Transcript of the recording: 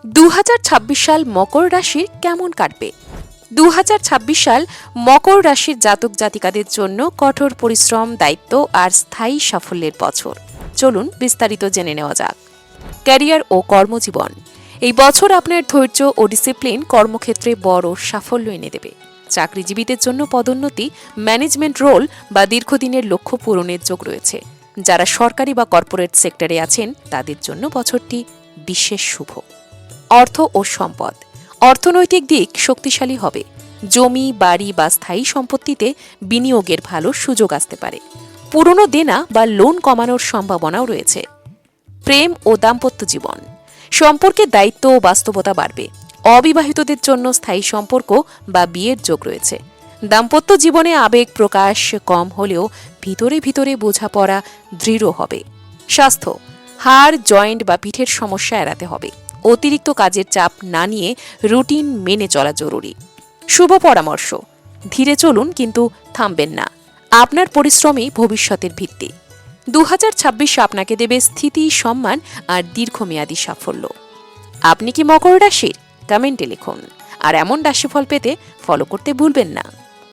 2026 সাল মকর রাশির কেমন কাটবে? 2026 সাল মকর রাশির জাতক জাতিকাদের জন্য কঠোর পরিশ্রম, দায়িত্ব আর স্থায়ী সাফল্যের বছর। চলুন বিস্তারিত জেনে নেওয়া যাক। ক্যারিয়ার ও কর্মজীবন। এই বছর আপনার ধৈর্য ও ডিসিপ্লিন কর্মক্ষেত্রে বড় সাফল্য এনে দেবে। চাকরিজীবীদের জন্য পদোন্নতি, ম্যানেজমেন্ট রোল বা দীর্ঘদিনের লক্ষ্য পূরণের যোগ রয়েছে। যারা সরকারি বা কর্পোরেট সেক্টরে আছেন তাদের জন্য বছরটি বিশেষ শুভ। অর্থ ও সম্পদ। অর্থনৈতিক দিক শক্তিশালী হবে। জমি, বাড়ি বা স্থায়ী সম্পত্তিতে বিনিয়োগের ভালো সুযোগ আসতে পারে। পুরনো দেনা বা লোন কমানোর সম্ভাবনাও রয়েছে। প্রেম ও দাম্পত্য জীবন। সম্পর্কে দায়িত্ব ও বাস্তবতা বাড়বে। অবিবাহিতদের জন্য স্থায়ী সম্পর্ক বা বিয়ের যোগ রয়েছে। দাম্পত্য জীবনে আবেগ প্রকাশ কম হলেও ভিতরে ভিতরে বোঝাপড়া দৃঢ় হবে। স্বাস্থ্য। হাড়, জয়েন্ট বা পিঠের সমস্যা এড়াতে হবে। অতিরিক্ত কাজের চাপ না নিয়ে রুটিন মেনে চলা জরুরি। শুভ পরামর্শ: ধীরে চলুন কিন্তু থামবেন না। আপনার পরিশ্রমই ভবিষ্যতের ভিত্তি। 2026 আপনাকে দেবে স্থিতি, সম্মান আর দীর্ঘমেয়াদী সাফল্য। আপনি কি মকর রাশির? কমেন্টে লিখুন। আর এমন রাশিফল পেতে ফলো করতে ভুলবেন না।